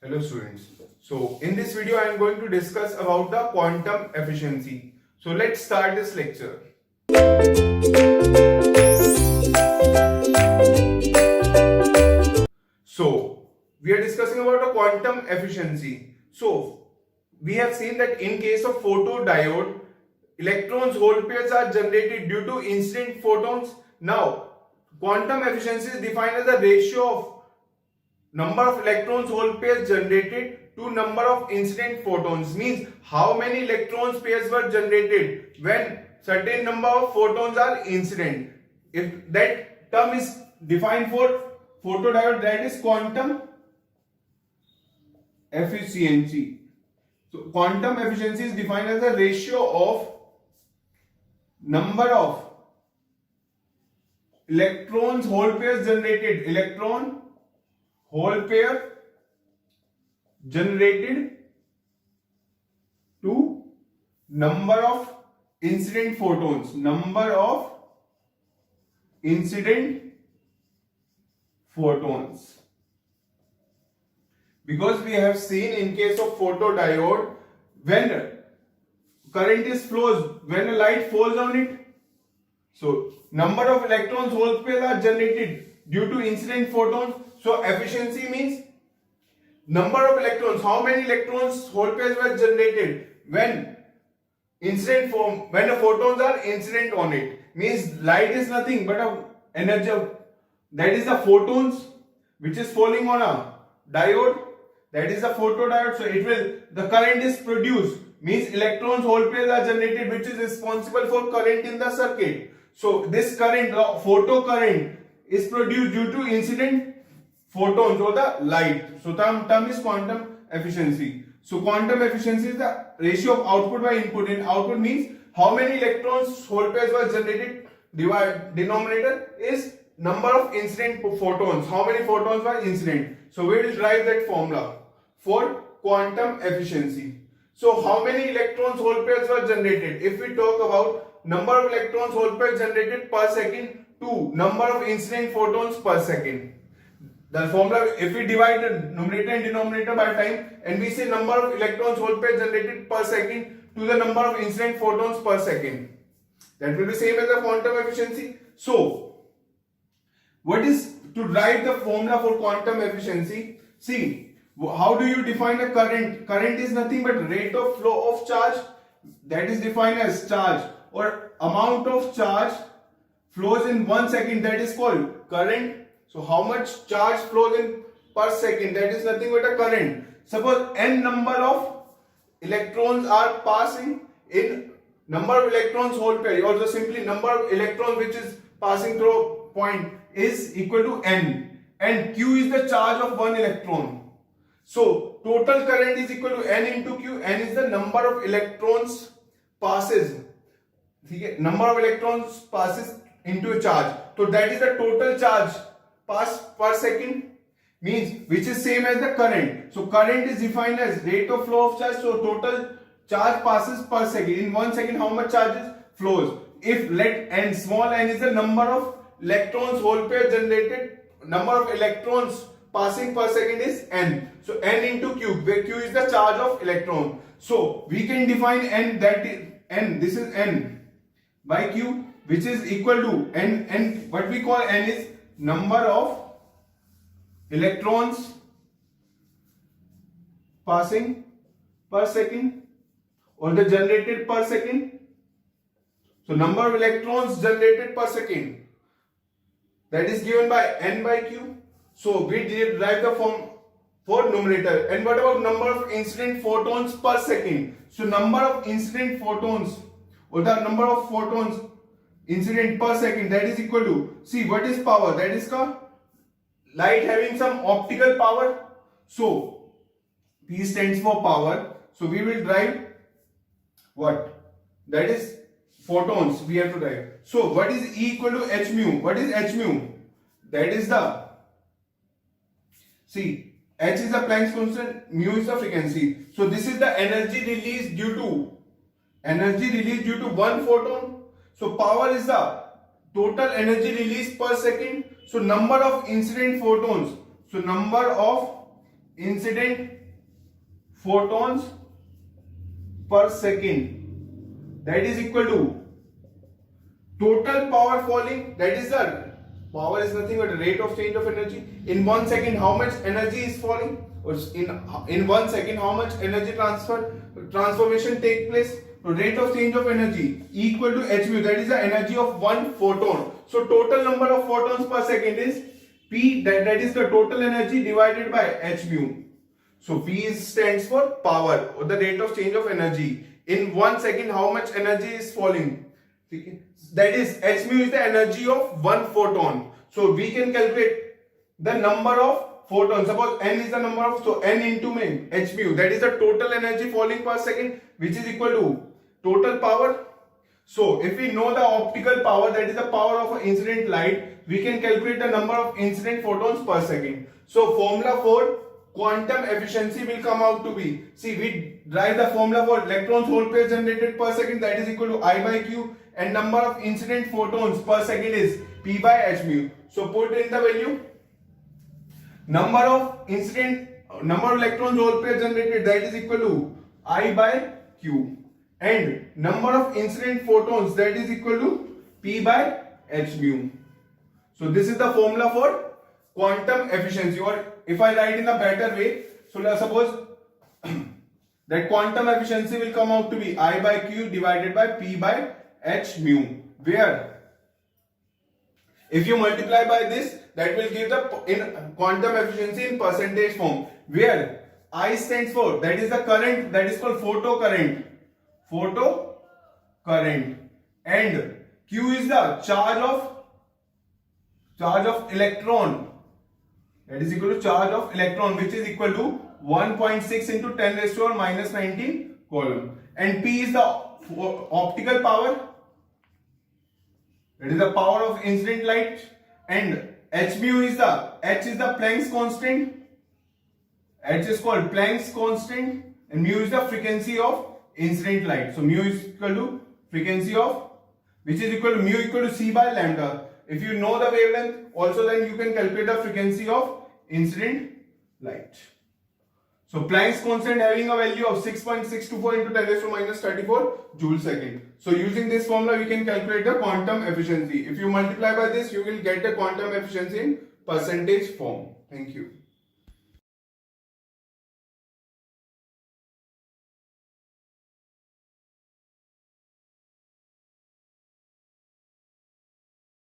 Hello students. So in this video I am going to discuss about the quantum efficiency. So let's start this lecture. So we are discussing about the quantum efficiency. So we have seen that in case of photodiode, electrons hole pairs are generated due to incident photons. Now quantum efficiency is defined as the ratio of number of electrons hole pairs generated to number of incident photons, means how many electrons pairs were generated when certain number of photons are incident. If that term is defined for photodiode, that is quantum efficiency. So quantum efficiency is defined as the ratio of number of electrons hole pairs generated, electron hole pair generated to number of incident photons, number of incident photons. Because we have seen in case of photodiode, when current is flows, when a light falls on it, so number of electrons hole pairs are generated due to incident photons. So efficiency means number of electrons, how many electrons hole pairs were generated when when the photons are incident on it. Means light is nothing but a energy that is the photons which is falling on a diode, that is the photodiode. So the current is produced, means electrons hole pairs are generated which is responsible for current in the circuit. So this current, the photo current, is produced due to incident photons or the light. So term is quantum efficiency. So quantum efficiency is the ratio of output by input. In output means how many electrons hole pairs were generated. Denominator is number of incident photons. How many photons were incident. So we will derive that formula for quantum efficiency. So how many electrons hole pairs were generated? If we talk about number of electrons hole pairs generated per second to number of incident photons per second. The formula, if we divide the numerator and denominator by time and we say number of electrons hole pairs generated per second to the number of incident photons per second, that will be same as the quantum efficiency. So what is to derive the formula for quantum efficiency? See, how do you define a current? Current is nothing but rate of flow of charge, that is defined as charge, or amount of charge flows in 1 second, that is called current. So how much charge flows in per second, that is nothing but a current. Suppose n number of electrons are passing in number of electrons hole pair, or just simply number of electrons which is passing through point is equal to n, and q is the charge of one electron. So total current is equal to n into q. N is the number of electrons passes, number of electrons passes into a charge. So that is the total charge pass per second, means which is same as the current. So current is defined as rate of flow of charge. So total charge passes per second. In 1 second how much charges flows. If let n, small n is the number of electrons hole pair generated, number of electrons passing per second is n. So n into q, where q is the charge of electron. So we can define n, that is n, this is n by q, which is equal to n what we call n is number of electrons passing per second or the generated per second. So number of electrons generated per second, that is given by n by q. So we derive the form for numerator. And what about number of incident photons per second? So number of incident photons or the number of photons incident per second, that is equal to, see what is power, that is called light having some optical power. So P stands for power. So we will derive what, that is photons we have to derive. So what is E equal to h mu? What is h mu? That is the, see, h is the Planck's constant, mu is the frequency. So this is the energy released due to one photon. So power is the total energy released per second. So number of incident photons. So number of incident photons per second, that is equal to total power falling, that is the power is nothing but the rate of change of energy. In 1 second, how much energy is falling? Or in 1 second, how much energy transformation take place? So rate of change of energy equal to h mu, that is the energy of one photon. So total number of photons per second is P, that is the total energy divided by h mu. So V stands for power or the rate of change of energy. In 1 second, how much energy is falling? That is h mu is the energy of one photon. So we can calculate the number of photons. Suppose n is the number of, so n into h mu, that is the total energy falling per second, which is equal to total power. So if we know the optical power, that is the power of an incident light, we can calculate the number of incident photons per second. So formula for quantum efficiency will come out to be, see, we write the formula for electrons hole pair generated per second, that is equal to I by Q, and number of incident photons per second is P by h mu. So put in the value. Number of electrons hole pair generated, that is equal to I by Q, and number of incident photons, that is equal to P by h mu. So this is the formula for quantum efficiency, or if I write in a better way, so let's suppose that quantum efficiency will come out to be I by Q divided by P by h mu, where if you multiply by this, that will give the in quantum efficiency in percentage form, where I stands for, that is the current, that is called photo current, and Q is the charge of electron, that is equal to charge of electron, which is equal to 1.6 into 10 raised to minus 19 coulomb, and P is the optical power, that is the power of incident light, and h mu is the Planck's constant, h is called Planck's constant, and mu is the frequency of incident light. So mu is equal to frequency of, which is equal to mu equal to c by lambda. If you know the wavelength, also then you can calculate the frequency of incident light. So Planck's constant having a value of 6.624 into 10 raised to minus 34 joule second. So using this formula, we can calculate the quantum efficiency. If you multiply by this, you will get the quantum efficiency in percentage form. Thank you.